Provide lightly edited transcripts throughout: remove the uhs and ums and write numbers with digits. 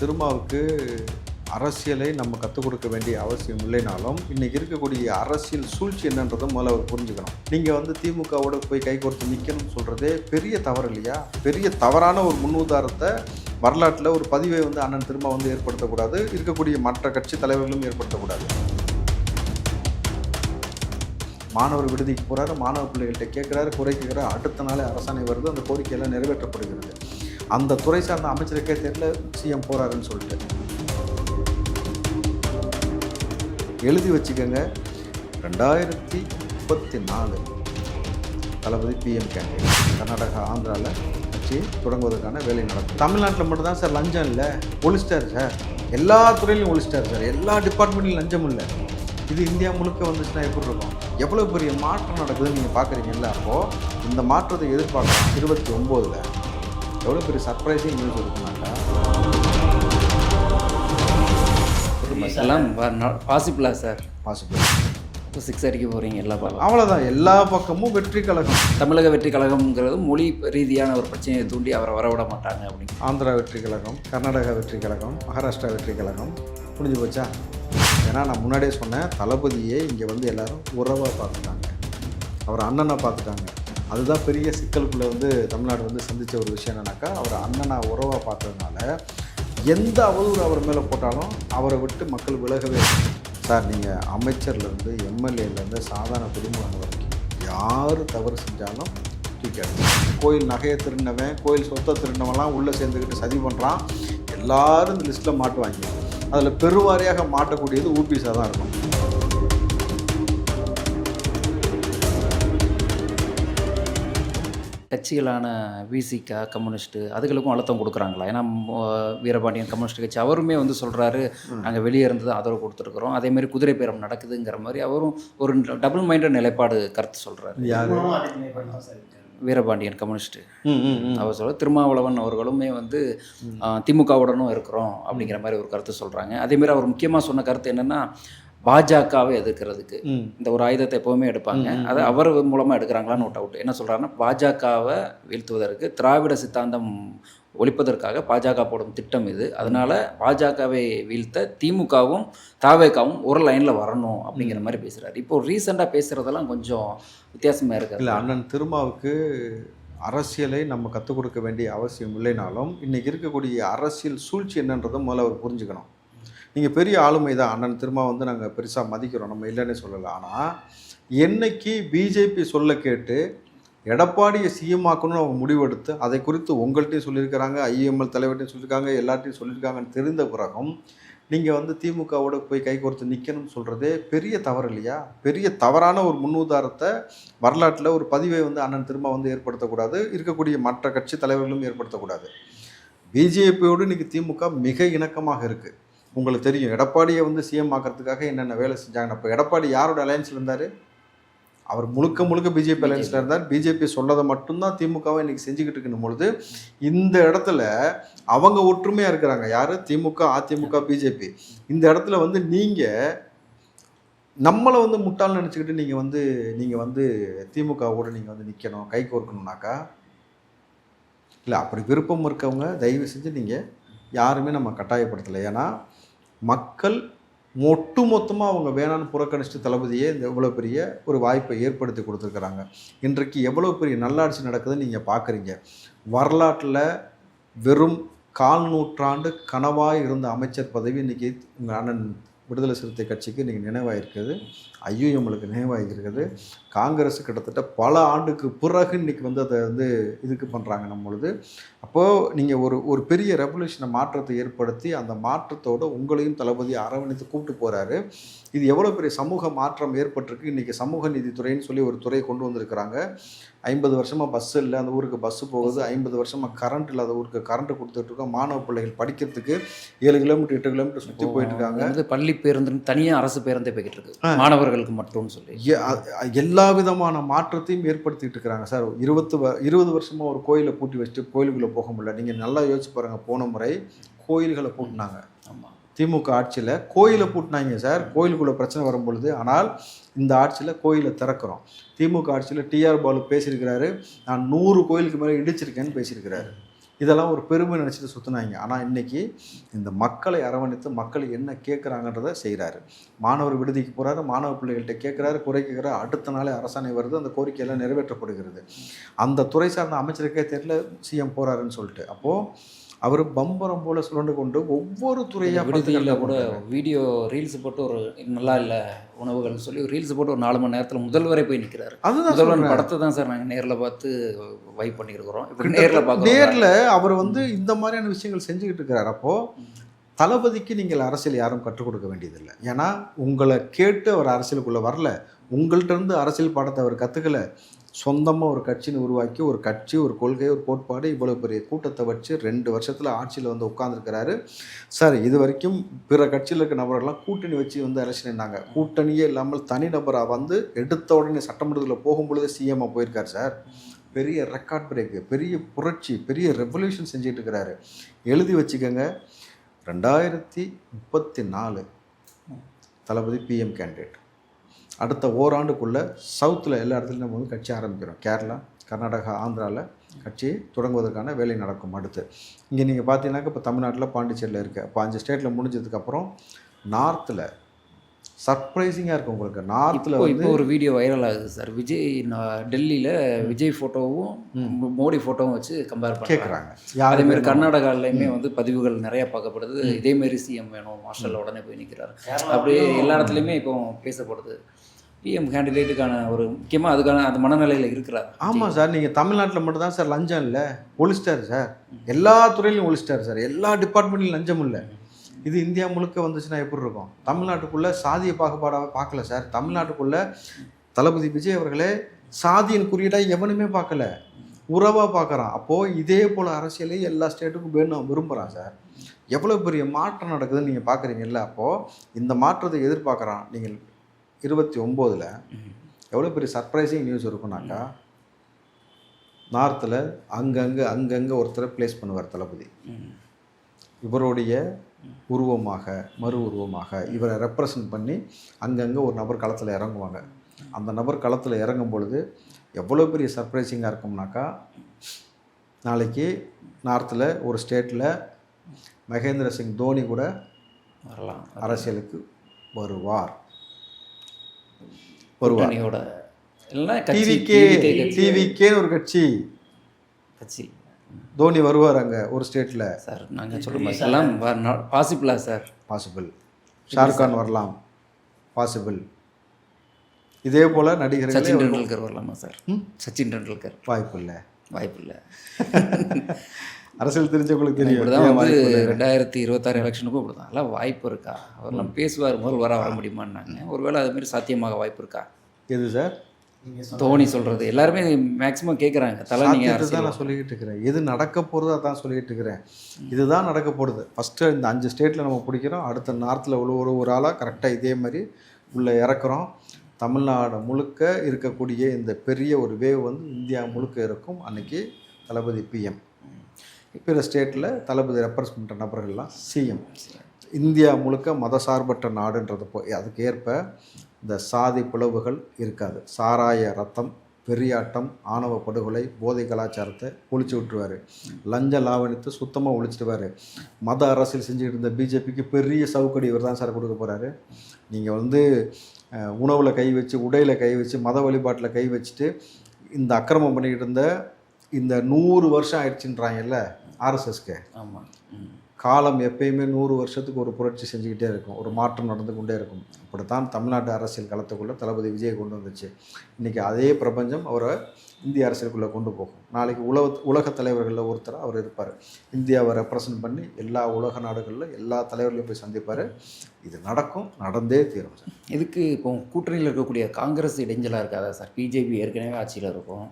திருமாவுக்கு அரசியலை நம்ம கற்றுக் கொடுக்க வேண்டிய அவசியம் இல்லைனாலும் இன்றைக்கி இருக்கக்கூடிய அரசியல் சூழ்ச்சி என்னன்றதை முதல்ல அவர் புரிஞ்சுக்கணும். நீங்கள் திமுகவோட போய் கைகோர்த்து நிற்கணும்னு சொல்கிறதே பெரிய தவறு இல்லையா? பெரிய தவறான ஒரு முன்னுதாரணத்தை வரலாற்றில் ஒரு பதிவை அண்ணன் திருமா ஏற்படுத்தக்கூடாது, இருக்கக்கூடிய மற்ற கட்சி தலைவர்களும் ஏற்படுத்தக்கூடாது. மாணவர் விடுதிக்கு போகிறாரு, மாணவ பிள்ளைகள்கிட்ட கேட்குறாரு, குறை கேட்குறாரு, அடுத்த நாளே அரசாணை வருது, அந்த கோரிக்கையெல்லாம் நிறைவேற்றப்படுகிறது. அந்த துறை சார்ந்த அமைச்சருக்கே தெரியல சிஎம் போகிறாருன்னு சொல்லிட்டு எழுதி வச்சுக்கோங்க. 2034 தளபதி பிஎம் கேண்டிடேட் கர்நாடகா ஆந்திராவில் வச்சு தொடங்குவதற்கான வேலை நடக்கும். தமிழ்நாட்டில் மட்டும்தான் சார் லஞ்சம் இல்லை, ஒழிச்சிட்டார் சார். எல்லா துறையிலையும் ஒழிச்சிட்டார் சார். எல்லா டிபார்ட்மெண்ட்லையும் லஞ்சம் இல்லை. இது இந்தியா முழுக்க வந்துச்சுன்னா எப்படி இருக்கும்? எவ்வளோ பெரிய மாற்றம் நடக்குதுன்னு நீங்கள் பார்க்குறீங்கல்ல. அப்போது இந்த மாற்றத்தை எதிர்பார்க்கலாம். 29 எவ்வளோ பெரிய சர்ப்ரைஸிங் நியூஸ் இருக்குனாக்கா எல்லாம் பாசிபிளா சார்? பாசிபிள். இப்போ 6 அடிக்க போகிறீங்க எல்லா பக்கம். அவ்வளோதான், எல்லா பக்கமும் வெற்றி கழகம். தமிழக வெற்றி கழகம்ங்கிறது மொழி ரீதியான ஒரு பிரச்சனையை தூண்டி அவரை வரவிட மாட்டாங்க அப்படின்னு. ஆந்திரா வெற்றி கழகம், கர்நாடகா வெற்றி கழகம், மகாராஷ்டிரா வெற்றி கழகம் முடிஞ்சு போச்சா? ஏன்னா நான் முன்னாடியே சொன்னேன், தளபதியே இங்கே எல்லோரும் உறவாக பார்த்துட்டாங்க, அவர் அண்ணனை பார்த்துட்டாங்க. அதுதான் பெரிய சிக்கலுக்குள்ளே தமிழ்நாடு சந்தித்த ஒரு விஷயம் என்னன்னாக்கா, அவர் அண்ணனை உறவாக பார்த்ததுனால எந்த அவதூறு அவர் மேலே போட்டாலும் அவரை விட்டு மக்கள் விலகவே. சார், நீங்கள் அமைச்சர்லேருந்து எம்எல்ஏலேருந்து சாதாரண குடிமகன் வரைக்கும் யார் தவறு செஞ்சாலும் தூக்கிடுங்க. கோயில் நகையை திருடினவன், கோயில் சொத்தை திருடினவெல்லாம் உள்ளே சேர்ந்துக்கிட்டு சதி பண்ணுறான். எல்லோரும் இந்த லிஸ்ட்டில் மாட்டுவாங்க. அதில் பெருவாரியாக மாட்டக்கூடியது ஊபிஸாக தான் இருக்கும். கட்சிகளான விசிகா, கம்யூனிஸ்ட்டு அதுகளுக்கும் அழுத்தம் கொடுக்குறாங்களா? ஏன்னா வீரபாண்டியன் கம்யூனிஸ்ட் கட்சி அவருமே சொல்கிறாரு, நாங்கள் வெளியே இருந்து தான் ஆதரவு கொடுத்துருக்குறோம், அதேமாதிரி குதிரை பேரம் நடக்குதுங்கிற மாதிரி அவரும் ஒரு டபுள் மைண்டட் நிலைப்பாடு கருத்து சொல்கிறாரு. வீரபாண்டியன் கம்யூனிஸ்ட்டு அவர் சொல்ல, திருமாவளவன் அவர்களுமே திமுகவுடனும் இருக்கிறோம் அப்படிங்கிற மாதிரி ஒரு கருத்து சொல்கிறாங்க. அதேமாதிரி அவர் முக்கியமாக சொன்ன கருத்து என்னென்னா, பாஜகவை எதிர்க்கிறதுக்கு இந்த ஒரு ஆயுதத்தை எப்போவுமே எடுப்பாங்க. அதை அவர் மூலமாக எடுக்கிறாங்களான்னு ஒரு டவுட். என்ன சொல்கிறாருன்னா, பாஜகவை வீழ்த்துவதற்கு திராவிட சித்தாந்தம் ஒழிப்பதற்காக பாஜக போடும் திட்டம் இது. அதனால் பாஜகவை வீழ்த்த திமுகவும் தாவேகாவும் ஒரு லைனில் வரணும் அப்படிங்கிற மாதிரி பேசுகிறாரு. இப்போது ரீசெண்டாக பேசுகிறதெல்லாம் கொஞ்சம் வித்தியாசமாக இருக்குது. இல்லை, அண்ணன் திருமாவுக்கு அரசியலை நம்ம கற்றுக் கொடுக்க வேண்டிய அவசியம் இல்லைனாலும் இன்றைக்கி இருக்கக்கூடிய அரசியல் சூழ்ச்சி என்னன்றதை முதல்ல அவர் புரிஞ்சுக்கணும். நீங்கள் பெரிய ஆளுமை தான், அண்ணன் திருமா நாங்கள் பெருசாக மதிக்கிறோம், நம்ம இல்லைன்னே சொல்லலை. ஆனால் என்னைக்கு பிஜேபி சொல்ல கேட்டு எடப்பாடியை சிஎம் ஆக்கணும்னு அவங்க முடிவெடுத்து அதை குறித்து உங்கள்கிட்டையும் சொல்லியிருக்கிறாங்க, ஐஎம்எல் தலைவர்கிட்டையும் சொல்லியிருக்காங்க, எல்லார்ட்டையும் சொல்லியிருக்காங்கன்னு தெரிந்த பிறகும் நீங்கள் திமுகவோட போய் கைகோர்த்து நிற்கணும்னு சொல்கிறதே பெரிய தவறு இல்லையா? பெரிய தவறான ஒரு முன்னுதாரணத்தை வரலாற்றில் ஒரு பதிவை அண்ணன் திருமா ஏற்படுத்தக்கூடாது, இருக்கக்கூடிய மற்ற கட்சி தலைவர்களும் ஏற்படுத்தக்கூடாது. பிஜேபியோடு இன்றைக்கி திமுக மிக இணக்கமாக இருக்குது. உங்களுக்கு தெரியும், எடப்பாடியை சிஎம் ஆக்கிறதுக்காக என்னென்ன வேலை செஞ்சாங்க. அப்போ எடப்பாடி யாரோட அலையன்ஸில் இருந்தார்? அவர் முழுக்க முழுக்க பிஜேபி அலையன்ஸில் இருந்தார். பிஜேபி சொல்லதை மட்டும்தான் திமுகவை இன்றைக்கி செஞ்சுக்கிட்டு இருக்கணும் பொழுது இந்த இடத்துல அவங்க ஒற்றுமையாக இருக்கிறாங்க. யார்? திமுக, அதிமுக, பிஜேபி. இந்த இடத்துல நீங்கள் நம்மளை முட்டாள் நினச்சிக்கிட்டு நீங்கள் திமுகவோடு நீங்கள் நிற்கணும், கை கோர்க்கணும்னாக்கா இல்லை. அப்படி விருப்பம் இருக்கவங்க தயவு செஞ்சு நீங்கள் யாருமே நம்ம கட்டாயப்படுத்தலை. ஏன்னா மக்கள் ஒட்டுமொத்தமாக அவங்க வேணான்னு புறக்கணிச்சுட்டு தளபதியே இந்த எவ்வளோ பெரிய ஒரு வாய்ப்பை ஏற்படுத்தி கொடுத்துருக்குறாங்க. இன்றைக்கு எவ்வளோ பெரிய நல்லாட்சி நடக்குதுன்னு நீங்கள் பார்க்குறீங்க. வரலாற்றில் வெறும் 1/4 நூற்றாண்டு கனவாக இருந்த அமைச்சர் பதவி இன்றைக்கி உங்கள் அண்ணன் விடுதலை சிறுத்தை கட்சிக்கு இன்றைக்கி நினைவாயிருக்குது, ஐயுஎம்எலுக்கு நினைவாகிருக்குது. காங்கிரஸ் கிட்டத்தட்ட பல ஆண்டுக்கு பிறகு இன்றைக்கி அதை இதுக்கு பண்ணுறாங்க நம்மளுது. அப்போது நீங்கள் ஒரு பெரிய ரெவல்யூஷனை மாற்றத்தை ஏற்படுத்தி அந்த மாற்றத்தோடு உங்களையும் தளபதி அரவணைத்து கூப்பிட்டு போகிறாரு. இது எவ்வளோ பெரிய சமூக மாற்றம் ஏற்பட்டிருக்கு. இன்றைக்கி சமூக நீதித்துறைன்னு சொல்லி ஒரு துறை கொண்டு வந்திருக்கிறாங்க. 50 வருஷமாக பஸ் இல்லை, அந்த ஊருக்கு பஸ்ஸு போகுது. 50 வருஷமாக கரண்ட் இல்லாத ஊருக்கு கரண்ட்டு கொடுத்துட்ருக்கோம். மாணவ பிள்ளைகள் படிக்கிறதுக்கு 7 கிலோமீட்டர் 8 கிலோமீட்டர் சுற்றி போயிட்டுருக்காங்க. பள்ளி பேருந்து தனியாக அரசு பேருந்தே போய்கிட்டு இருக்கு மாணவர்களுக்கு மட்டும்னு சொல்லி எல்லா விதமான மாற்றத்தையும் ஏற்படுத்திட்டு இருக்கிறாங்க. சார், 20 வருஷமாக ஒரு கோயிலை பூட்டி வச்சுட்டு கோயிலுக்குள்ளே போக முடியல. நீங்கள் நல்லா யோசிச்சு பாருங்கள். போன முறை கோயில்களை பூட்டினாங்க. ஆமாம், திமுக ஆட்சியில் கோயிலை பூட்டினாங்க சார், கோயிலுக்குள்ளே பிரச்சனை வரும்பொழுது. ஆனால் இந்த ஆட்சியில் கோயிலை திறக்கிறோம். திமுக ஆட்சியில் டிஆர் பாலு பேசியிருக்கிறாரு, நான் 100 கோயிலுக்கு மேலே இடிச்சிருக்கேன்னு பேசியிருக்கிறாரு. இதெல்லாம் ஒரு பெருமை நினச்சிட்டு சுற்றினாங்க. ஆனால் இன்றைக்கி இந்த மக்களை அரவணைத்து மக்கள் என்ன கேட்குறாங்கன்றதை செய்கிறாரு. மாணவர் விடுதிக்கு போகிறாரு, மாணவ பிள்ளைகள்கிட்ட கேட்குறாரு, குறை கேட்குறாரு. அடுத்த நாளே அரசாணை வருது, அந்த கோரிக்கையெல்லாம் நிறைவேற்றப்படுகிறது. அந்த துறை சார்ந்த அமைச்சருக்கே தெரியல சிஎம் போகிறாருன்னு சொல்லிட்டு. அப்போது அவர் பம்பரம் போல சுரண்டு கொண்டு ஒவ்வொரு துறையாக விடுதியில் கூட வீடியோ ரீல்ஸ் போட்டு ஒரு நல்லா இல்லை உணவுகள் சொல்லி ரீல்ஸ் போட்டு ஒரு 4 மணி நேரத்தில் முதல்வரே போய் நிற்கிறாரு. அதுதான் முதல்வர் படத்தை தான் சார் நாங்கள் நேரில் பார்த்து வைப் பண்ணியிருக்கிறோம். இப்போ நேரில் பார்க்க நேரில் அவர் வந்து இந்த மாதிரியான விஷயங்கள் செஞ்சுக்கிட்டு இருக்கிறார். அப்போது தளபதிக்கு நீங்கள் அரசியல் யாரும் கற்றுக் கொடுக்க வேண்டியதில்லை. ஏன்னா உங்களை கேட்டு அவர் அரசியலுக்குள்ளே வரல, உங்கள்கிட்ட இருந்து அரசியல் பாடத்தை அவர் கற்றுக்கலை. சொந்தமாக ஒரு கட்சின்னு உருவாக்கி ஒரு கட்சி, ஒரு கொள்கை, ஒரு கோட்பாடு, இவ்வளோ பெரிய கூட்டத்தை வச்சு 2 வருஷத்தில் ஆட்சியில் வந்து உட்காந்துருக்கிறாரு. சார் இது வரைக்கும் பிற கட்சியில் இருக்க நபர்கள்லாம் கூட்டணி வச்சு வந்து எலெக்ஷன் இருந்தாங்க. கூட்டணியே இல்லாமல் தனிநபராக வந்து எடுத்த உடனே சட்டமன்றத்தில் போகும்பொழுது சிஎம்மாக போயிருக்கார் சார். பெரிய ரெக்கார்ட் பிரேக்கு, பெரிய புரட்சி, பெரிய ரெவல்யூஷன் செஞ்சுட்டு இருக்கிறாரு. எழுதி வச்சுக்கோங்க, 2034 தளபதி பிஎம் கேண்டிடேட். அடுத்த ஓராண்டுக்குள்ளே சவுத்தில் எல்லா இடத்துலையும் நம்ம வந்து கட்சி ஆரம்பிக்கிறோம். கேரளா, கர்நாடகா, ஆந்திராவில் கட்சி தொடங்குவதற்கான வேலை நடக்கும். அடுத்து இங்கே நீங்கள் பார்த்தீங்கன்னாக்கா இப்போ தமிழ்நாட்டில் பாண்டிச்சேரியில் இருக்குது. அப்போ 5 ஸ்டேட்டில் முடிஞ்சதுக்கப்புறம் நார்த்தில் சர்ப்ரைசிங்காக இருக்கும் உங்களுக்கு. நார்த்தில் இப்போ ஒரு வீடியோ வைரல் ஆகுது சார். விஜய் டெல்லியில் விஜய் ஃபோட்டோவும் மோடி ஃபோட்டோவும் வச்சு கம்பேர் கேட்குறாங்க. அதேமாரி கர்நாடகாலையுமே வந்து பதிவுகள் நிறையா பார்க்கப்படுது. இதேமாரி சிஎம் வேணும், மார்ஷல் உடனே போய் நிற்கிறாரு. அப்படியே எல்லா இடத்துலையுமே இப்போ பேசப்படுது. பிஎம் கேண்டிடேட்டுக்கான ஒரு முக்கியமாக அதுக்கான அந்த மனநிலையில் இருக்கிறார். ஆமாம் சார், நீங்கள் தமிழ்நாட்டில் மட்டும் தான் சார் லஞ்சம் இல்லை, ஒழிச்சிட்டார் சார். எல்லா துறையிலையும் ஒழிச்சிட்டார் சார். எல்லா டிபார்ட்மெண்ட்லையும் லஞ்சம் இல்லை. இது இந்தியா முழுக்க வந்துச்சுன்னா எப்படி இருக்கும்? தமிழ்நாட்டுக்குள்ளே சாதிய பாகுபாடாக பார்க்கல சார். தமிழ்நாட்டுக்குள்ளே தளபதி விஜய் அவர்களே சாதியின் குறியீடாக எவனுமே பார்க்கல, உறவாக பார்க்குறான். அப்போது இதே போல் அரசியலே எல்லா ஸ்டேட்டுக்கும் வேணும் விரும்புகிறான் சார். எவ்வளோ பெரிய மாற்றம் நடக்குதுன்னு நீங்கள் பார்க்குறீங்கல்ல. அப்போது இந்த மாற்றத்தை எதிர்பார்க்குறான். நீங்கள் 29ல் எவ்வளோ பெரிய சர்ப்ரைசிங் நியூஸ் இருக்குனாக்கா, நார்த்தில் அங்கங்கே ஒருத்தரை ப்ளேஸ் பண்ணுவார் தளபதி. இவருடைய உருவமாக, மறு உருவமாக இவரை ரெப்ரசன்ட் பண்ணி அங்கங்கே ஒரு நபர் களத்தில் இறங்குவாங்க. அந்த நபர் களத்தில் இறங்கும் பொழுது எவ்வளோ பெரிய சர்ப்ரைசிங்காக இருக்கும்னாக்கா, நாளைக்கு நார்த்தில் ஒரு ஸ்டேட்டில் மகேந்திர சிங் தோனி கூட வரலாம், அரசியலுக்கு வருவார். டிவிகேன்னு ஒரு கட்சி தோனி வருவார் அங்கே ஒரு ஸ்டேட்டில். சார் நாங்கள் சொல்லுவோம் எல்லாம் பாசிபிளா சார்? பாசிபிள். ஷாருக்கான் வரலாம், பாசிபிள். இதே போல் நடிகர் சச்சின் டெண்டுல்கர் வரலாமா சார்? சச்சின் டெண்டுல்கர் வாய்ப்பு இல்லை. அரசியல் தெரிஞ்சவங்களுக்கு தெரியும். இப்படி தான் வந்து 2026 எலெக்ஷனுக்கும் இப்படி தான் எல்லாம் வாய்ப்பு இருக்கா? அவரெல்லாம் பேசுவார், முதல் வர முடியுமான்னாங்க. ஒருவேளை அதுமாரி சாத்தியமாக வாய்ப்பு இருக்கா? எது சார்? தோனி சொல்கிறது எல்லாருமே மேக்ஸிமம் கேட்குறாங்க. சாத்தியத்தை தான் நான் சொல்லிக்கிட்டு இருக்கிறேன். எது நடக்க போகிறதோ அதான் சொல்லிக்கிட்டு இருக்கிறேன். இதுதான் நடக்க போகிறது. ஃபஸ்ட்டு இந்த 5 ஸ்டேட்டில் நம்ம பிடிக்கிறோம். அடுத்த நார்த்தில் ஒரு ஆளாக கரெக்டாக இதே மாதிரி உள்ளே இறக்குறோம். தமிழ்நாடு முழுக்க இருக்கக்கூடிய இந்த பெரிய ஒரு வேவ் வந்து இந்தியா முழுக்க இருக்கும். அன்றைக்கி தளபதி பிஎம், பிற ஸ்டேட்டில் தளபதி ரெப்ரசன்ட் பண்ணுற நபர்கள்லாம் சிஎம். இந்தியா முழுக்க மதசார்பற்ற நாடுன்றது அதுக்கு ஏற்ப இந்த சாதி பிளவுகள் இருக்காது. சாராய ரத்தம், பெரியாட்டம், ஆணவ படுகொலை, போதை கலாச்சாரத்தை ஒழிச்சு விட்டுருவார். லஞ்ச லாவணித்து சுத்தமாக ஒழிச்சிடுவார். மத அரசியல் செஞ்சுக்கிட்டு இருந்த பிஜேபிக்கு பெரிய சவுக்கடி இவர் தான் சார் கொடுக்க போகிறாரு. நீங்கள் வந்து உணவில் கை வச்சு, உடையில் கை வச்சு, மத வழிபாட்டில் கை வச்சுட்டு இந்த அக்கிரமம் பண்ணிக்கிட்டு இருந்த இந்த 100 வருஷம் ஆயிடுச்சுன்றாங்கல்ல ஆர்எஸ்எஸ்க்கு. ஆமாம், காலம் எப்பயுமே 100 வருஷத்துக்கு ஒரு புரட்சி செஞ்சுக்கிட்டே இருக்கும், ஒரு மாற்றம் நடந்து கொண்டே இருக்கும். அப்படித்தான் தமிழ்நாட்டு அரசியல் களத்துக்குள்ளே தளபதி விஜய் கொண்டு வந்துச்சு. இன்றைக்கி அதே பிரபஞ்சம் அவரை இந்திய அரசியலுக்குள்ளே கொண்டு போகும். நாளைக்கு உலக தலைவர்களில் ஒருத்தர் அவர் இருப்பார். இந்தியாவை ரெப்ரசன்ட் பண்ணி எல்லா உலக நாடுகளில் எல்லா தலைவர்களையும் போய் சந்திப்பார். இது நடக்கும், நடந்தே தீரும் சார். இதுக்கு இப்போ கூட்டணியில் இருக்கக்கூடிய காங்கிரஸ் இடைஞ்சலாக இருக்காதா சார்? பிஜேபி ஏற்கனவே ஆட்சியில் இருக்கும்,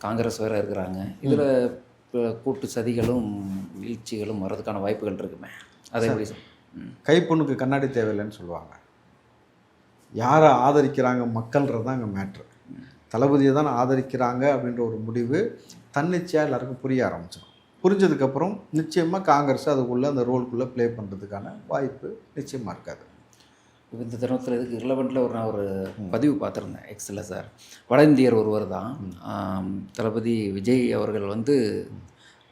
காங்கிரஸ் வேறு இருக்கிறாங்க. இதில் கூட்டு சதிகளும் வீழ்ச்சிகளும் வர்றதுக்கான வாய்ப்புகள் இருக்குமே, அதை எப்படி சார்? கைப்பொண்ணுக்கு கண்ணாடி தேவையில்லைன்னு சொல்லுவாங்க. யாரை ஆதரிக்கிறாங்க மக்கள்ன்றது தான் அங்கே மேட்ரு. தளபதியை தான் ஆதரிக்கிறாங்க அப்படின்ற ஒரு முடிவு தன்னிச்சையாக எல்லாருக்கும் புரிய ஆரம்பிச்சிடும். புரிஞ்சதுக்கப்புறம் நிச்சயமாக காங்கிரஸ் அதுக்குள்ளே அந்த ரோலுக்குள்ளே ப்ளே பண்ணுறதுக்கான வாய்ப்பு நிச்சயமாக இருக்காது. இந்த தருணத்தில் இதுக்கு ரிலவெண்ட்டில் நான் ஒரு பதிவு பார்த்துருந்தேன் எக்ஸில் சார். வட இந்தியர் ஒருவர் தான் தளபதி விஜய் அவர்கள் வந்து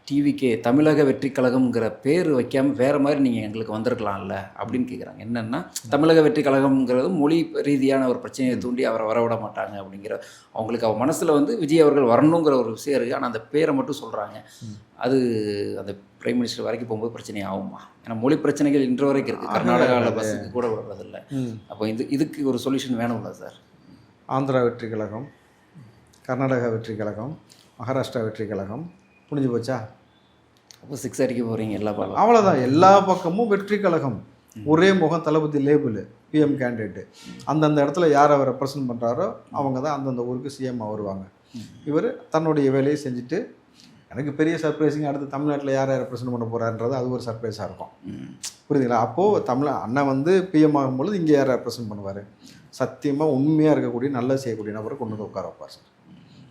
டிவிகே தமிழக வெற்றி கழகம்ங்கிற பேர் வைக்காமல் வேறு மாதிரி நீங்கள் எங்களுக்கு வந்திருக்கலாம்ல அப்படின்னு கேட்குறாங்க. என்னென்னா தமிழக வெற்றி கழகம்ங்கிறது மொழி ரீதியான ஒரு பிரச்சனையை தூண்டி அவரை வரவிட மாட்டாங்க அப்படிங்கிற அவங்களுக்கு அவர் மனசில் வந்து விஜய் அவர்கள் வரணுங்கிற ஒரு விஷயம் இருக்குது. ஆனால் அந்த பேரை மட்டும் சொல்கிறாங்க. அது அந்த பிரைம் மினிஸ்டர் வரைக்கும் போகும்போது பிரச்சனை ஆகுமா? ஏன்னா மொழி பிரச்சனைகள் இன்று வரைக்கும் இருக்குது. கர்நாடகாவில் பஸ்ஸுக்கு கூட விடுறதில்ல. அப்போ இதுக்கு ஒரு சொல்யூஷன் வேணும்ல சார்? ஆந்திரா வெற்றி கழகம், கர்நாடகா வெற்றி கழகம், மகாராஷ்டிரா வெற்றி கழகம் முடிஞ்சு போச்சா? அப்போ 6 அடிக்க போகிறீங்க எல்லா பக்கம். அவ்வளோதான். எல்லா பக்கமும் வெற்றி கழகம், ஒரே முகம், தளபதி லேபிள், பிஎம் கேண்டிடேட்டு. அந்தந்த இடத்துல யார் அவர் ரெப்ரசன்ட் பண்ணுறாரோ அவங்க தான் அந்தந்த ஊருக்கு சிஎம்மாக வருவாங்க. இவர் தன்னுடைய வேலையை செஞ்சுட்டு, எனக்கு பெரிய சர்ப்ரைஸிங் அடுத்து தமிழ்நாட்டில் யாரை ரெப்ரசன்ட் பண்ண போகிறான்றது அது ஒரு சர்ப்ரைஸாக இருக்கும். புரியுதுங்களா? அப்போது அண்ணன் வந்து பிஎம் ஆகும்பொழுது இங்கே யாரை ரெப்ரசன்ட் பண்ணுவார்? சத்தியமாக உண்மையாக இருக்கக்கூடிய நல்ல செய்யக்கூடிய நபரை கொண்டு வந்து உட்கார வைப்பார் சார்.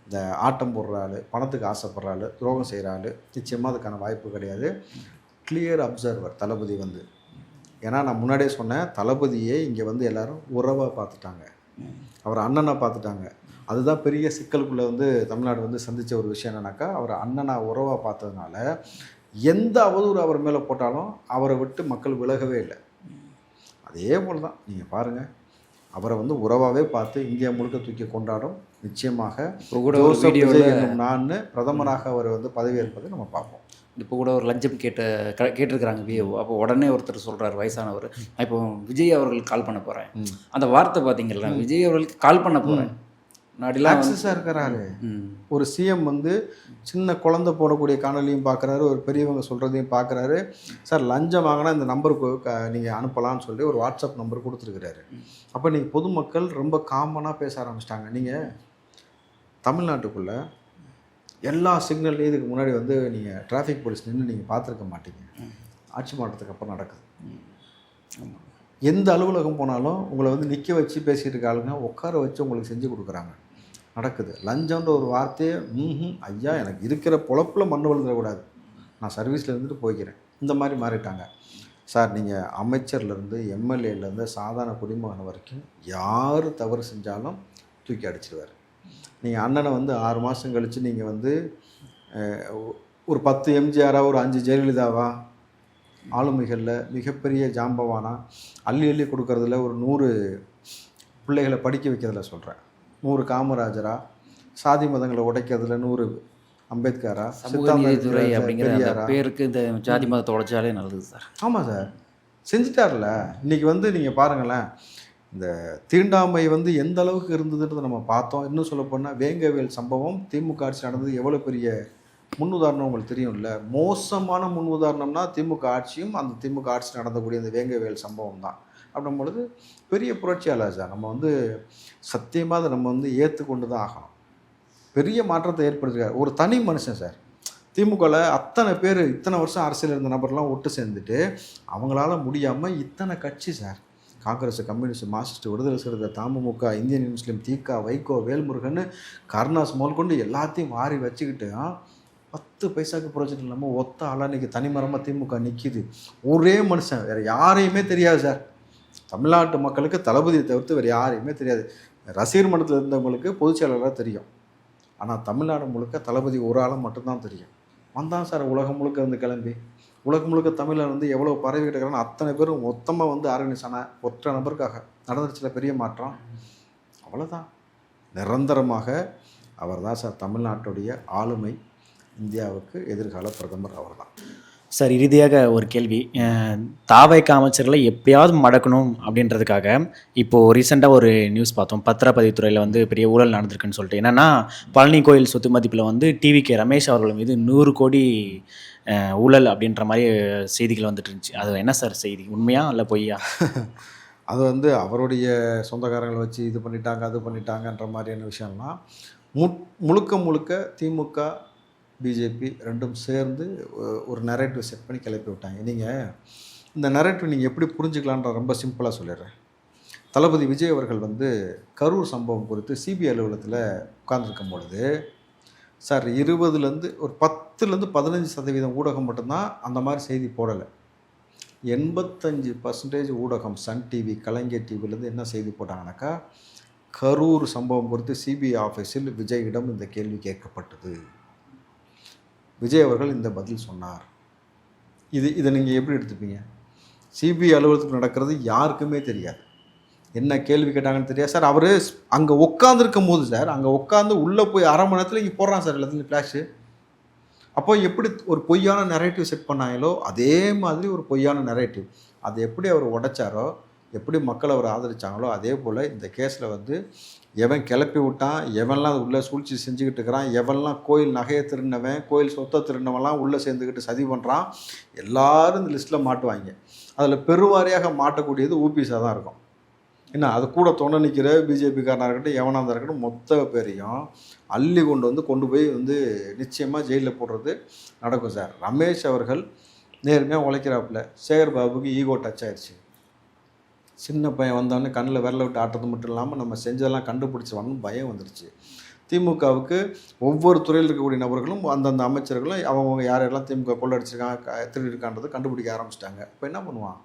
இந்த ஆட்டம் போடுற ஆள், பணத்துக்கு ஆசைப்படுற ஆள், துரோகம் செய்கிற ஆள் நிச்சயமாக அதுக்கான வாய்ப்பு கிடையாது. கிளியர் அப்சர்வர் தளபதி வந்து. ஏன்னா நான் முன்னாடியே சொன்னேன், தளபதியே இங்கே வந்து எல்லோரும் உறவாக பார்த்துட்டாங்க, அவர் அண்ணனை பார்த்துட்டாங்க. அதுதான் பெரிய சிக்கலுக்குள்ளே வந்து தமிழ்நாடு வந்து சந்தித்த ஒரு விஷயம் என்னன்னாக்கா, அவர் அண்ணனை உறவாக பார்த்ததுனால எந்த அவதூறு அவர் மேலே போட்டாலும் அவரை விட்டு மக்கள் விலகவே இல்லை. அதே போல் தான் நீங்கள் பாருங்கள், அவரை வந்து உறவாகவே பார்த்து இந்தியா முழுக்க தூக்கி கொண்டாடும். நிச்சயமாக நான் பிரதமராக அவர் வந்து பதவியேற்பதை நம்ம பார்ப்போம். இப்போ கூட ஒரு லஞ்சம் கேட்டிருக்கிறாங்க விஏஓ. அப்போ உடனே ஒருத்தர் சொல்கிறார், வயசானவர், இப்போ விஜய் அவர்களுக்கு கால் பண்ண போகிறேன். அந்த வார்த்தை பார்த்தீங்களா, விஜய் அவர்களுக்கு கால் பண்ண போகிறேன். நாடிலாம் இருக்கிறாரு. ஒரு சிஎம் வந்து சின்ன குழந்தை போடக்கூடிய காணொலியும் பார்க்குறாரு, ஒரு பெரியவங்க சொல்கிறதையும் பார்க்குறாரு. சார் லஞ்சம் வாங்கினா இந்த நம்பருக்கு நீங்கள் அனுப்பலாம்னு சொல்லி ஒரு வாட்ஸ்அப் நம்பர் கொடுத்துருக்குறாரு. அப்போ நீங்கள் பொதுமக்கள் ரொம்ப காமனாக பேச ஆரம்பிச்சிட்டாங்க. நீங்கள் தமிழ்நாட்டுக்குள்ளே எல்லா சிக்னல்லையும் இதுக்கு முன்னாடி வந்து நீங்கள் டிராஃபிக் போலீஸ் நின்று நீங்கள் பார்த்துருக்க மாட்டீங்க. ஆட்சி மாற்றத்துக்கு அப்புறம் நடக்குது. எந்த அலுவலகம் போனாலும் உங்களை வந்து நிற்க வச்சு பேசிகிட்டு இருக்க ஆளுங்க உட்கார வச்சு உங்களுக்கு செஞ்சு கொடுக்குறாங்க. நடக்குது. லஞ்சம்ன்ற ஒரு வார்த்தையே ஐயா எனக்கு இருக்கிற பொழப்பில் மண்ணு விழுந்துடக்கூடாது, நான் சர்வீஸில் இருந்துட்டு போய்க்கிறேன், இந்த மாதிரி மாறிட்டாங்க சார். நீங்கள் அமைச்சர்லேருந்து எம்எல்ஏலேருந்து சாதாரண குடிமகன் வரைக்கும் யார் தவறு செஞ்சாலும் தூக்கி அடிச்சிடுவார். நீங்கள் அண்ணனை வந்து 6 மாதம் கழித்து நீங்கள் வந்து ஒரு 10 எம்ஜிஆரா ஒரு 5 ஜெயலலிதாவா ஆளுமைகளில் மிகப்பெரிய ஜாம்பவானா அள்ளி அள்ளி கொடுக்கறதுல ஒரு 100 பிள்ளைகளை படிக்க வைக்கிறதுல சொல்கிறேன், 100 காமராஜரா, சாதி மதங்களை உடைக்கிறதுல 100 அம்பேத்கரா, சித்தாந்தத்துறை அப்படிங்கிற பேருக்கு இந்த ஜாதி மதத்தை உடைச்சாலே நல்லது சார். ஆமாம் சார், செஞ்சிட்டார்ல. இன்றைக்கி வந்து நீங்கள் பாருங்களேன், இந்த தீண்டாமை வந்து எந்த அளவுக்கு இருந்ததுன்றதை நம்ம பார்த்தோம். இன்னும் சொல்லப்போனால் வேங்கவேல் சம்பவம் திமுக ஆட்சி நடந்தது எவ்வளோ பெரிய முன்னுதாரணம் உங்களுக்கு தெரியும்ல. மோசமான முன்னுதாரணம்னா திமுக ஆட்சியும் அந்த திமுக ஆட்சி நடந்தக்கூடிய அந்த வேங்கவேல் சம்பவம் தான். அப்படின் பொழுது பெரிய புரட்சியாளர் சார். நம்ம வந்து சத்தியமாக அதை நம்ம வந்து ஏற்றுக்கொண்டு தான் ஆகணும். பெரிய மாற்றத்தை ஏற்படுத்திருக்காரு ஒரு தனி மனுஷன் சார். திமுகவில் அத்தனை பேர் இத்தனை வருஷம் அரசியல் இருந்த நபர்லாம் ஒட்டு சேர்ந்துட்டு அவங்களால முடியாமல் இத்தனை கட்சி சார், காங்கிரஸ், கம்யூனிஸ்ட், மார்க்சிஸ்ட், விடுதலை சிறுத்தை, தமுமுக, இந்தியன் முஸ்லீம், திக, வைகோ, வேல்முருகன், கருணாஸ் முதல் கொண்டு எல்லாத்தையும் வாரி வச்சுக்கிட்டு 10 பைசாவுக்கு ப்ரோஜெக்ட் இல்லாமல் ஒத்த ஆளாக இன்றைக்கி தனிமரமாக திமுக நிற்கிது. ஒரே மனுஷன், வேறு யாரையுமே தெரியாது சார். தமிழ்நாட்டு மக்களுக்கு தளபதியை தவிர்த்து வேறு யாரையுமே தெரியாது. ரசிகர் மன்றத்தில் இருந்தவங்களுக்கு பொதுச்செயலாளராக தெரியும். ஆனால் தமிழ்நாடு முழுக்க தளபதி ஒரு ஆளாக மட்டும்தான் தெரியும். வந்தான் சார் உலகம் முழுக்க வந்து கிளம்பி, உலகம் முழுக்க தமிழில் வந்து எவ்வளோ பரவிக்கிட்டு இருக்கிறான்னு அத்தனை பேரும் மொத்தமாக வந்து ஆர்கனைஸ் ஆன ஒற்றை நபருக்காக நடந்துச்சுல பெரிய மாற்றம். அவ்வளோதான். நிரந்தரமாக அவர் தான் சார் தமிழ்நாட்டுடைய ஆளுமை. இந்தியாவுக்கு எதிர்கால பிரதமர் அவர் தான் சார். இறுதியாக ஒரு கேள்வி, தாவைக்க அமைச்சர்களை எப்படியாவது மடக்கணும் அப்படின்றதுக்காக இப்போது ரீசெண்டாக ஒரு நியூஸ் பார்த்தோம், பத்திரப்பதிவுத்துறையில் வந்து பெரிய ஊழல் நடந்திருக்குன்னு சொல்லிட்டு. என்னென்னா பழனி கோயில் சொத்து மதிப்பில் வந்து டிவிகே ரமேஷ் அவர்கள் மீது 100 கோடி ஊழல் அப்படின்ற மாதிரி செய்திகள் வந்துட்டு இருந்துச்சு. அது என்ன சார் செய்தி, உண்மையா இல்லை பொய்யா? அது வந்து அவருடைய சொந்தக்காரங்களை வச்சு இது பண்ணிட்டாங்க அது பண்ணிட்டாங்கன்ற மாதிரியான விஷயம்லாம் முழுக்க திமுக பிஜேபி ரெண்டும் சேர்ந்து ஒரு நரேட்டிவ் செட் பண்ணி கிளப்பி விட்டாங்க. நீங்கள் இந்த நரேட்டிவ் நீங்கள் எப்படி புரிஞ்சுக்கலான்ற ரொம்ப சிம்பிளாக சொல்லிடுறேன். தளபதி விஜய் அவர்கள் வந்து கரூர் சம்பவம் குறித்து சிபிஐ அலுவலகத்தில் உட்கார்ந்துருக்கும் பொழுது சார் 20லேருந்து ஒரு 10-15% ஊடகம் மட்டும்தான் அந்த மாதிரி செய்தி போடலை. 85% ஊடகம், சன் டிவி, கலைஞர் டிவிலேருந்து என்ன செய்தி போட்டாங்கனாக்கா, கரூர் சம்பவம் குறித்து சிபிஐ ஆஃபீஸில் விஜயிடம் இந்த கேள்வி கேட்கப்பட்டது. விஜய் அவர்கள் இந்த பதில் சொன்னார். இதை நீங்கள் எப்படி எடுத்துப்பீங்க? சிபிஐ அலுவலகத்துக்கு நடக்கிறது யாருக்குமே தெரியாது. என்ன கேள்வி கேட்டாங்கன்னு தெரியாது சார். அவர் அங்கே உட்காந்துருக்கும் போது சார், அங்கே உட்காந்து உள்ளே போய் அரை மணி நேரத்தில் இங்கே போடுறான் சார் எல்லாத்துலேயும் ஃப்ளாஷு. அப்போ எப்படி ஒரு பொய்யான நரேட்டிவ் செட் பண்ணாங்களோ அதே மாதிரி ஒரு பொய்யான நரேட்டிவ் அதை எப்படி அவர் உடைச்சாரோ, எப்படி மக்கள் அவர் ஆதரித்தாங்களோ அதே போல் இந்த கேஸில் வந்து எவன் கிளப்பி விட்டான், எவன்லாம் அது உள்ளே சூழ்ச்சி செஞ்சுக்கிட்டு இருக்கிறான், எவன்லாம் கோயில் நகையை திருடினவன், கோயில் சொத்தை திருடினவன்லாம் உள்ளே சேர்ந்துக்கிட்டு சதி பண்ணுறான், எல்லாரும் இந்த லிஸ்ட்டில் மாட்டுவாங்க. அதில் பெருவாரியாக மாட்டக்கூடியது ஊபிஸாக தான் இருக்கும். என்ன, அது கூட தொண்டை நிற்கிற பிஜேபிக்காரனாக இருக்கட்டும், எவனாக இருக்கட்டும், மொத்த பேரையும் அள்ளி கொண்டு போய் வந்து நிச்சயமாக ஜெயிலில் போடுறது நடக்கும் சார். ரமேஷ் அவர்கள் நேர்மையாக உழைக்கிறாப்புல. சேகர் பாபுக்கு ஈகோ டச் ஆயிடுச்சு. சின்ன பையன் வந்தோடனே கண்ணில் விரல விட்டு ஆட்டுறது மட்டும் இல்லாமல் நம்ம செஞ்சதெல்லாம் கண்டுபிடிச்சிருவான்னு பயம் வந்துருச்சு. திமுகவுக்கு ஒவ்வொரு துறையில் இருக்கக்கூடிய நபர்களும் அந்தந்த அமைச்சர்களும் அவங்க யாரெல்லாம் திமுக கொள்ளடிச்சிருக்காங்க, திருடிருக்கான்றதை கண்டுபிடிக்க ஆரம்பிச்சிட்டாங்க. இப்போ என்ன பண்ணுவான்?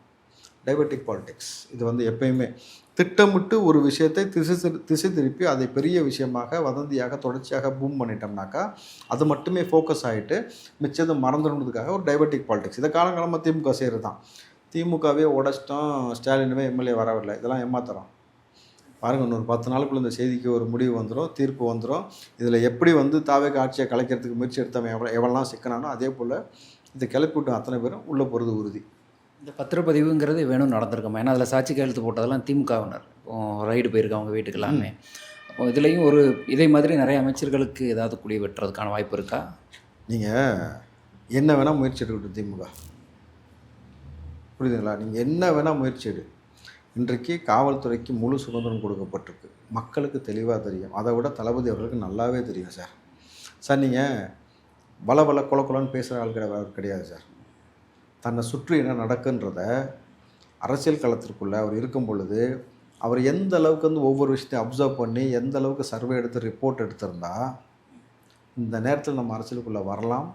டைவர்டிக் பாலிடிக்ஸ். இது வந்து எப்பயுமே திட்டமிட்டு ஒரு விஷயத்தை திசை திருப்பி அதை பெரிய விஷயமாக வதந்தியாக தொடர்ச்சியாக பூம் பண்ணிட்டோம்னாக்கா அது மட்டுமே ஃபோக்கஸ் ஆகிட்டு மிச்சத்தை மறந்துடுறதுக்காக ஒரு டைவர்டிக் பாலிடிக்ஸ். இதை காலங்காலமாக திமுக செய்கிறது தான். திமுகவே உடச்சிட்டோம், ஸ்டாலினுமே எம்எல்ஏ வரவில்லை, இதெல்லாம் ஏமாத்துறோம். பாருங்கள், இன்னொரு 10 நாளுக்குள்ள இந்த செய்திக்கு ஒரு முடிவு வந்துடும், தீர்ப்பு வந்துடும். இதில் எப்படி வந்து தாவேக ஆட்சியை கலைக்கிறதுக்கு முயற்சி எடுத்தவன் எவெல்லாம் சிக்கனானோ அதே போல் இதை கிளப்பி விட்டு அத்தனை பேரும் உள்ளே போகிறது உறுதி. இந்த பத்திரப்பதிவுங்கிறது வேணும் நடந்திருக்கோம். ஏன்னா அதில் சாட்சி கையெழுத்து போட்டதெல்லாம் திமுகவினர் ரைடு போயிருக்காங்க அவங்க வீட்டுக்கு எல்லாமே. அப்போ இதுலேயும் ஒரு இதே மாதிரி நிறைய அமைச்சர்களுக்கு ஏதாவது குழி வெட்டுறதுக்கான வாய்ப்பு இருக்கா? நீங்கள் என்ன வேணால் முயற்சி எடுக்கட்டும் திமுக, புரியுதுங்களா? நீங்கள் என்ன வேணால் முயற்சி எடு. இன்றைக்கு காவல்துறைக்கு முழு சுதந்திரம் கொடுக்கப்பட்டிருக்கு. மக்களுக்கு தெளிவாக தெரியும். அதை விட தளபதி அவர்களுக்கு நல்லாவே தெரியும் சார். சார் நீங்கள் பல கொலன்னு பேசுகிற ஆள் கிடையாது சார். தன்னை சுற்றி என்ன நடக்குன்றத அரசியல் களத்திற்குள்ளே அவர் இருக்கும் பொழுது அவர் எந்த அளவுக்கு வந்து ஒவ்வொரு விஷயத்தையும் அப்சர்வ் பண்ணி எந்த அளவுக்கு சர்வே எடுத்து ரிப்போர்ட் எடுத்திருந்தா இந்த நேரத்தில் நம்ம அரசியலுக்குள்ளே வரலாம்,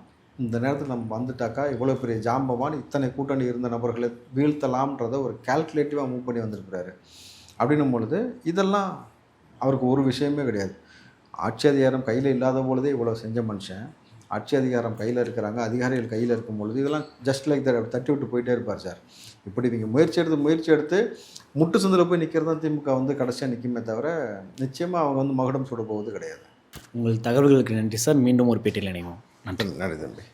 இந்த நேரத்தில் நம்ம வந்துட்டாக்கா இவ்வளோ பெரிய ஜாம்பவான் இத்தனை கூட்டணி இருந்த நபர்களை வீழ்த்தலாம்ன்றத ஒரு கால்குலேட்டிவாக மூவ் பண்ணி வந்திருக்கிறாரு. அப்படின்னும் பொழுது இதெல்லாம் அவருக்கு ஒரு விஷயமே கிடையாது. ஆட்சி அதிகாரம் கையில் இல்லாத பொழுதே இவ்வளோ செஞ்ச மனுஷன் ஆட்சி அதிகாரம் கையில் இருக்கிறாங்க, அதிகாரிகள் கையில் இருக்கும் பொழுது இதெல்லாம் ஜஸ்ட் லைக் தட் அப்படி தட்டி விட்டு போயிட்டே இருப்பார் சார். இப்படி நீங்கள் முயற்சி எடுத்து முட்டு சந்தில் போய் நிற்கிறது தான் திமுக வந்து கடைசியாக நிற்குமே தவிர நிச்சயமாக அவங்க வந்து மகுடம் சுட போவது கிடையாது. உங்கள் தகவல்களுக்கு நன்றி சார். மீண்டும் ஒரு பேட்டியில் இணைவோம். நன்றி. நன்றி தம்பி.